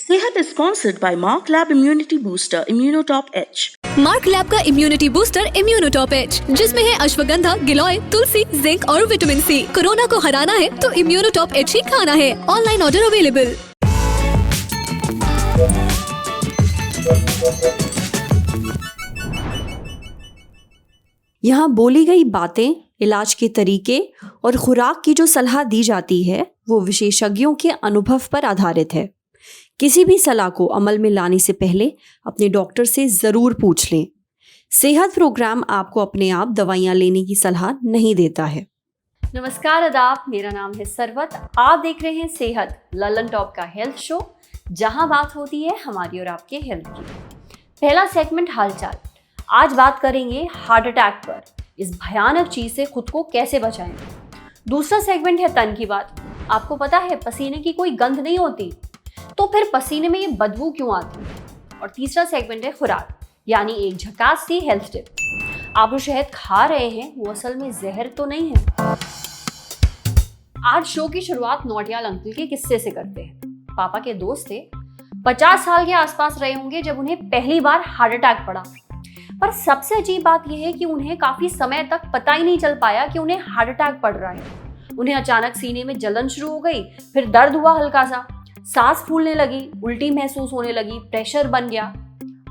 सेहत is sponsored by Mark Lab Immunity Booster Immunotop H. Mark lab का immunity booster इम्यूनोटॉप H, जिसमें है अश्वगंधा, गिलोय, तुलसी, zinc और विटामिन सी। कोरोना को हराना है तो इम्यूनोटॉप एच ही खाना है। Online order available. यहाँ बोली गई बातें, इलाज के तरीके और खुराक की जो सलाह दी जाती है वो विशेषज्ञों के अनुभव पर आधारित है। किसी भी सलाह को अमल में लाने से पहले अपने डॉक्टर से ज़रूर पूछ लें। सेहत प्रोग्राम आपको अपने आप दवाइयाँ लेने की सलाह नहीं देता है। नमस्कार आदाब, मेरा नाम है सरवत। आप देख रहे हैं सेहत ललन टॉप का हेल्थ शो, जहां बात होती है हमारी और आपके हेल्थ की। पहला सेगमेंट हालचाल। आज बात करेंगे हार्ट अटैक पर, इस भयानक चीज से खुद को कैसे बचाएं। दूसरा सेगमेंट है तन की बात। आपको पता है पसीने की कोई गंध नहीं होती, तो फिर पसीने में ये बदबू क्यों आती है। और तीसरा सेगमेंट है खुराक, यानी एक झकास सी हेल्थ टिप। आप जो शहद खा रहे हैं वो असल में जहर तो नहीं है। आज शो की शुरुआत नौटियाल अंकल के किस्से से करते हैं। पापा के दोस्त थे, 50 साल के आसपास रहे होंगे जब उन्हें पहली बार हार्ट अटैक पड़ा। पर सबसे अजीब बात यह है कि उन्हें काफी समय तक पता ही नहीं चल पाया कि उन्हें हार्ट अटैक पड़ रहा है। उन्हें अचानक सीने में जलन शुरू हो गई, फिर दर्द हुआ हल्का सा, सांस फूलने लगी, उल्टी महसूस होने लगी, प्रेशर बन गया।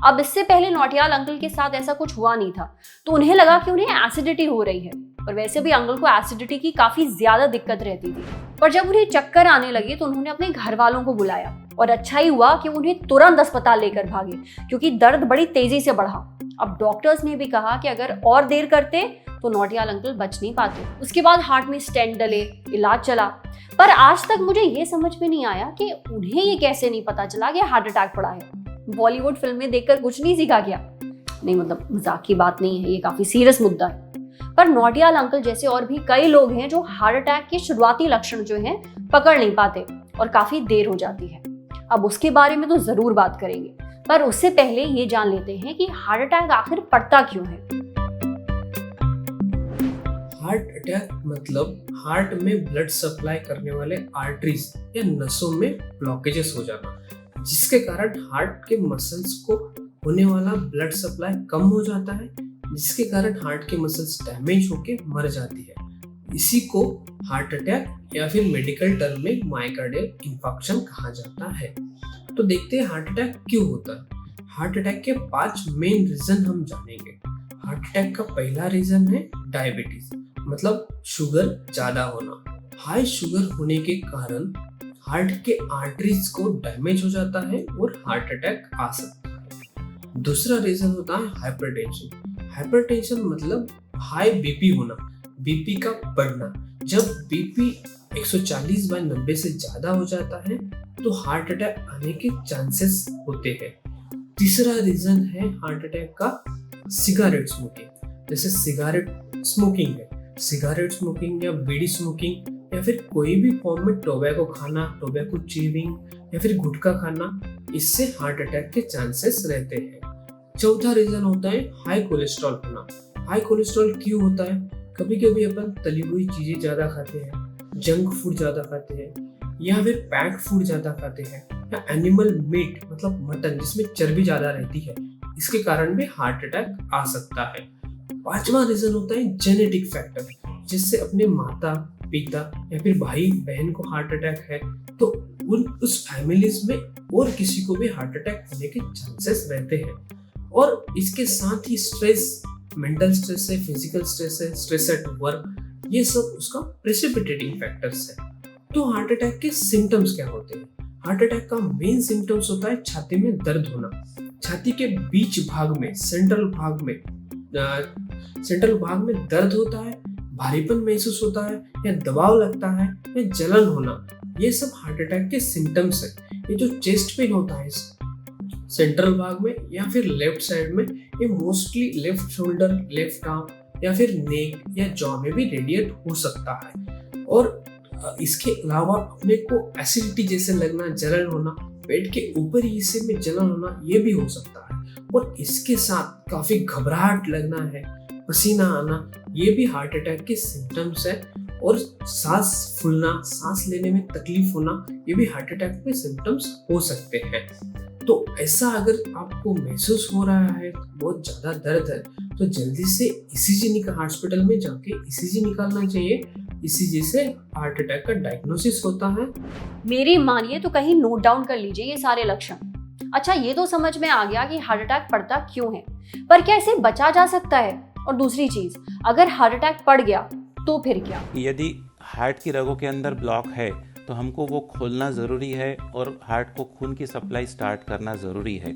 अब इससे पहले नौटियाल अंकल के साथ ऐसा कुछ हुआ नहीं था, तो उन्हें लगा कि उन्हें एसिडिटी हो रही है। और वैसे भी अंकल को एसिडिटी की काफी ज्यादा दिक्कत रहती थी। पर जब उन्हें चक्कर आने लगे तो उन्होंने अपने घर वालों को बुलाया, और अच्छा ही हुआ कि उन्हें तुरंत अस्पताल लेकर भागे, क्योंकि दर्द बड़ी तेजी से बढ़ा। अब डॉक्टर्स ने भी कहा कि अगर और देर करते तो नौटियाल अंकल बच नहीं पाते। उसके बाद हार्ट में स्टेंट डले, इलाज चला। पर आज तक मुझे ये समझ में नहीं आया कि उन्हें ये कैसे नहीं पता चला कि हार्ट अटैक पड़ा है। बॉलीवुड फिल्में देखकर कुछ नहीं सीखा क्या? नहीं, मतलब मजाक की बात नहीं है, ये काफी सीरियस मुद्दा है। पर नौटियाल अंकल जैसे और भी कई लोग हैं जो हार्ट अटैक के शुरुआती लक्षण जो हैं पकड़ नहीं पाते और काफी देर हो जाती है। अब उसके बारे में तो जरूर बात करेंगे, पर उससे पहले ये जान लेते हैं कि हार्ट अटैक आखिर पड़ता क्यों है। हार्ट अटैक मतलब हार्ट में ब्लड सप्लाई करने वाले आर्टरीज या नसों में ब्लॉकेजेस हो जाना, जिसके कारण हार्ट के मसल्स को होने वाला ब्लड सप्लाई कम हो जाता है, जिसके कारण हार्ट के मसल्स डैमेज होके मर जाती है। इसी को हार्ट अटैक या फिर मेडिकल टर्म में मायोकार्डियल इंफार्क्शन कहा जाता है। तो देखते हैं हार्ट अटैक क्यों होता है। हार्ट अटैक के 5 मेन रीजन हम जानेंगे। हार्ट अटैक का पहला रीजन है डायबिटीज, मतलब शुगर ज्यादा होना। हाई शुगर होने के कारण हार्ट के आर्टरीज को डैमेज हो जाता है और हार्ट अटैक आ सकता है। दूसरा रीजन होता है हाइपरटेंशन। हाइपरटेंशन मतलब हाई बीपी होना, बीपी का बढ़ना। जब बीपी 140/90 से ज्यादा हो जाता है तो हार्ट अटैक आने के चांसेस होते हैं। तीसरा रीजन है हार्ट अटैक का सिगरेट स्मोकिंग। जैसे सिगरेट स्मोकिंग है, सिगरेट स्मोकिंग या बीड़ी स्मोकिंग या फिर कोई भी फॉर्म में टोबैको खाना, टोबैको च्यूइंग या फिर गुटखा खाना, इससे हार्ट अटैक के चांसेस रहते हैं। चौथा रीजन होता है हाई कोलेस्ट्रॉल होना। हाई कोलेस्ट्रॉल क्यों होता है? कभी कभी अपन तली हुई चीजें ज्यादा खाते हैं, जंक फूड ज्यादा खाते हैं, या फिर पैक्ड फूड ज्यादा खाते हैं, या एनिमल मीट मतलब मटन जिसमें चर्बी ज्यादा रहती है, इसके कारण भी हार्ट अटैक आ सकता है। पांचवा रीजन होता है जेनेटिक फैक्टर, जिससे अपने माता पिता या फिर भाई बहन को हार्ट अटैक है तो उस फैमिलीज में और किसी को भी हार्ट अटैक होने के चांसेस रहते हैं। और इसके साथ ही स्ट्रेस, मेंटल स्ट्रेस है, फिजिकल स्ट्रेस है, स्ट्रेस एट वर्क, ये सब उसका प्रेसिपिटेटिंग फैक्टर्स है। तो हार्ट अटैक के सिम्टम्स क्या होते हैं? हार्ट अटैक का मेन सिम्टम्स होता है छाती में दर्द होना। छाती के बीच भाग में, सेंट्रल भाग में दर्द होता है, भारीपन महसूस होता है, या दबाव लगता है, या जलन होना, ये सब हार्ट अटैक के सिम्टम्स है। ये जो चेस्ट पेन होता है सेंट्रल भाग में या फिर लेफ्ट साइड में, ये mostly left shoulder, left arm या फिर नेक या जॉ में भी रेडिएट हो सकता है। और इसके अलावा अपने को एसिडिटी जैसे लगना, जलन होना, पेट के ऊपरी हिस्से में जलन होना, ये भी हो सकता है। और इसके साथ काफी घबराहट लगना है, पसीना आना, ये भी हार्ट अटैक के सिम्टम्स है। और सांस फूलना, सांस लेने में तकलीफ होना, ये भी हार्ट अटैक के सिम्टम्स हो सकते हैं। तो ऐसा अगर आपको महसूस हो रहा है, बहुत ज़्यादा दर्द है, तो जल्दी से ईसीजी हॉस्पिटल में जाके ईसीजी निकालना चाहिए। ईसीजी से हार्ट अटैक का डायग्नोसिस होता है। मेरी मानिए तो कहीं नोट डाउन कर लीजिए ये सारे लक्षण। अच्छा, ये तो समझ में आ गया कि हार्ट अटैक पड़ता क्यों है, पर क्या इसे बचा जा सकता है? और दूसरी चीज, अगर हार्ट अटैक पड़ गया तो फिर क्या? यदि हार्ट की रगों के अंदर ब्लॉक है तो हमको वो खोलना ज़रूरी है और हार्ट को खून की सप्लाई स्टार्ट करना ज़रूरी है।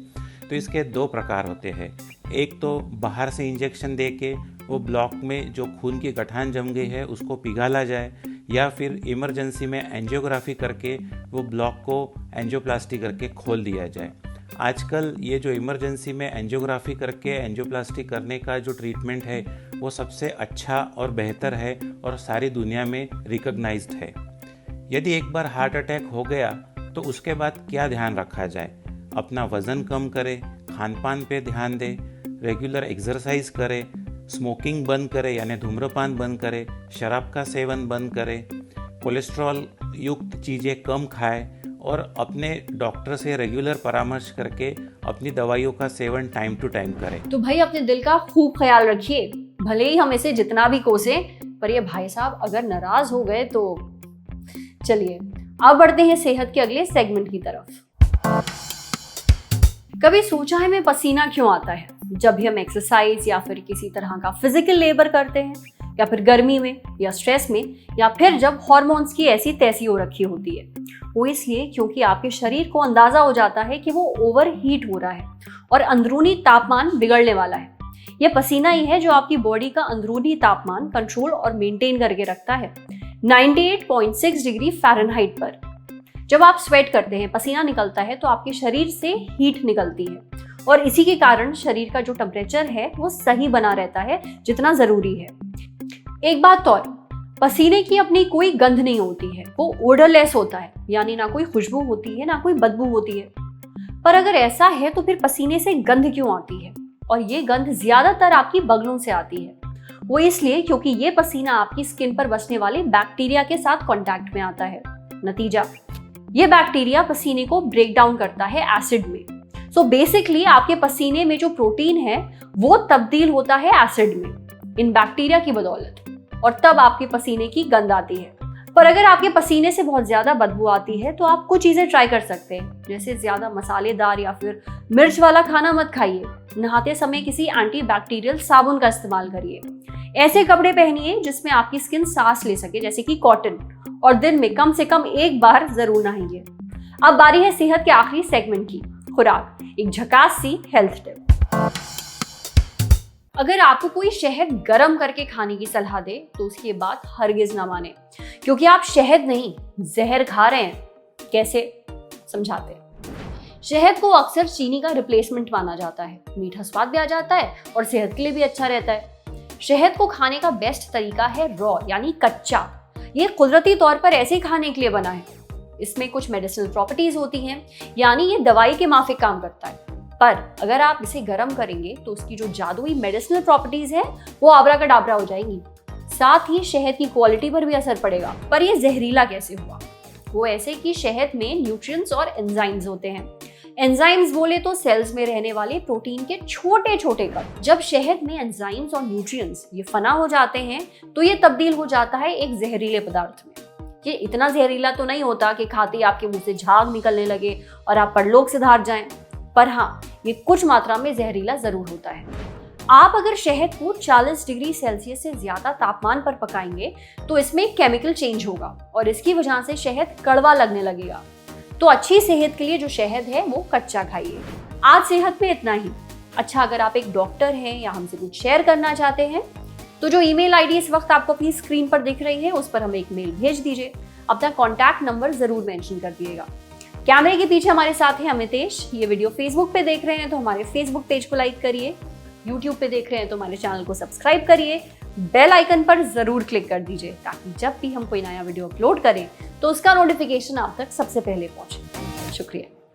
तो इसके 2 प्रकार होते हैं। एक तो बाहर से इंजेक्शन दे के वो ब्लॉक में जो खून की गठान जम गई है उसको पिघाला जाए, या फिर इमरजेंसी में एंजियोग्राफी करके वो ब्लॉक को एंजियोप्लास्टी करके खोल दिया जाए। आजकल ये जो इमरजेंसी में एंजियोग्राफी करके एंजियोप्लास्टी करने का जो ट्रीटमेंट है वो सबसे अच्छा और बेहतर है और सारी दुनिया में रिकॉग्नाइज्ड है। यदि एक बार हार्ट अटैक हो गया तो उसके बाद क्या ध्यान रखा जाए? अपना वज़न कम करें, खान पान पे ध्यान दें, रेगुलर एक्सरसाइज करें, स्मोकिंग बंद करें यानी धूम्रपान बंद करें, शराब का सेवन बंद करें, कोलेस्ट्रॉल युक्त चीज़ें कम खाएं और अपने डॉक्टर से रेगुलर परामर्श करके अपनी दवाइयों का सेवन टाइम टू टाइम करें। तो भाई अपने दिल का खूब ख्याल रखिए, भले ही हम इसे जितना भी कोसे, पर ये भाई साहब अगर नाराज हो गए तो चलिए अब बढ़ते हैं सेहत के अगले सेगमेंट की तरफ। कभी सोचा है मैं पसीना क्यों आता है जब भी हम एक्सरसाइज या फिर किसी तरह का फिजिकल लेबर करते हैं, या फिर गर्मी में या स्ट्रेस में, या फिर जब हार्मोन्स की ऐसी तैसी हो रखी होती है? वो इसलिए क्योंकि आपके शरीर को अंदाजा हो जाता है कि वो ओवर हीट हो रहा है और अंदरूनी तापमान बिगड़ने वाला है। ये पसीना ही है जो आपकी बॉडी का अंदरूनी तापमान कंट्रोल और मेंटेन करके रखता है 98.6 डिग्री फ़ारेनहाइट पर। जब आप स्वेट करते हैं, पसीना निकलता है, तो आपके शरीर से हीट निकलती है और इसी के कारण शरीर का जो टेम्परेचर है वो सही बना रहता है जितना जरूरी है। एक बात और, पसीने की अपनी कोई गंध नहीं होती है, वो ओडरलेस होता है, यानी ना कोई खुशबू होती है ना कोई बदबू होती है। पर अगर ऐसा है तो फिर पसीने से गंध क्यों आती है? और ये गंध ज्यादातर आपकी बगलों से आती है। वो इसलिए क्योंकि ये पसीना आपकी स्किन पर बसने वाले बैक्टीरिया के साथ कांटेक्ट में आता है। नतीजा, ये बैक्टीरिया पसीने को ब्रेक डाउन करता है एसिड में। सो बेसिकली आपके पसीने में जो प्रोटीन है वो तब्दील होता है एसिड में इन बैक्टीरिया की बदौलत, और तब आपके पसीने की गंध आती है। पर अगर आपके पसीने से बहुत ज्यादा बदबू आती है तो आप कुछ चीजें ट्राई कर सकते हैं, जैसे ज्यादा मसालेदार या फिर मिर्च वाला खाना मत खाइए। नहाते समय किसी एंटीबैक्टीरियल साबुन का इस्तेमाल करिए। ऐसे कपड़े पहनिए जिसमें आपकी स्किन सांस ले सके, जैसे कि कॉटन, और दिन में कम से कम एक बार जरूर नहाइए। अब बारी है सेहत के आखिरी सेगमेंट की, खुराक, एक झकास सी हेल्थ टिप। अगर आपको कोई शहद गरम करके खाने की सलाह दे तो उसकी बात हरगिज ना माने, क्योंकि आप शहद नहीं जहर खा रहे हैं। कैसे, समझाते हैं। शहद को अक्सर चीनी का रिप्लेसमेंट माना जाता है, मीठा स्वाद भी आ जाता है और सेहत के लिए भी अच्छा रहता है। शहद को खाने का बेस्ट तरीका है रॉ, यानी कच्चा। ये कुदरती तौर पर ऐसे खाने के लिए बना है। इसमें कुछ मेडिसिनल प्रॉपर्टीज होती हैं, यानी ये दवाई के माफिक काम करता है। पर अगर आप इसे गर्म करेंगे तो उसकी जो जादुई मेडिसिनल प्रॉपर्टीज है वो आबराकडाबरा हो जाएंगी। साथ ही शहद की क्वालिटी पर भी असर पड़ेगा। पर ये जहरीला कैसे हुआ? वो ऐसे कि शहद में न्यूट्रिएंट्स और एंजाइम्स होते हैं। एंजाइम्स बोले तो सेल्स में रहने वाले प्रोटीन के छोटे छोटे कण। जब शहद में एंजाइम्स और न्यूट्रिएंट्स ये फना हो जाते हैं तो ये तब्दील हो जाता है एक जहरीले पदार्थ में। ये इतना जहरीला तो नहीं होता कि खाते ही आपके मुंह से झाग निकलने लगे और आप परलोक सिधार जाएं, पर हाँ, ये कुछ मात्रा में जहरीला जरूर होता है। आप अगर शहद को 40 डिग्री सेल्सियस से ज्यादा तापमान पर पकाएंगे तो इसमें केमिकल चेंज होगा और इसकी वजह से शहद कड़वा लगने लगेगा। तो अच्छी सेहत के लिए जो शहद है वो कच्चा खाइए। आज सेहत में इतना ही। अच्छा, अगर आप एक डॉक्टर हैं या हमसे कुछ शेयर करना चाहते हैं तो जो ईमेल आईडी इस वक्त आपको अपनी स्क्रीन पर दिख रही है उस पर हमें एक मेल भेज दीजिए। अपना कॉन्टैक्ट नंबर जरूर मेंशन कर दिएगा। कैमरे के पीछे हमारे साथ हैं अमितेश। ये वीडियो फेसबुक पे देख रहे हैं तो हमारे फेसबुक पेज को लाइक करिए, यूट्यूब पे देख रहे हैं तो हमारे चैनल को सब्सक्राइब करिए, बेल आइकन पर जरूर क्लिक कर दीजिए ताकि जब भी हम कोई नया वीडियो अपलोड करें तो उसका नोटिफिकेशन आप तक सबसे पहले पहुंचे। शुक्रिया।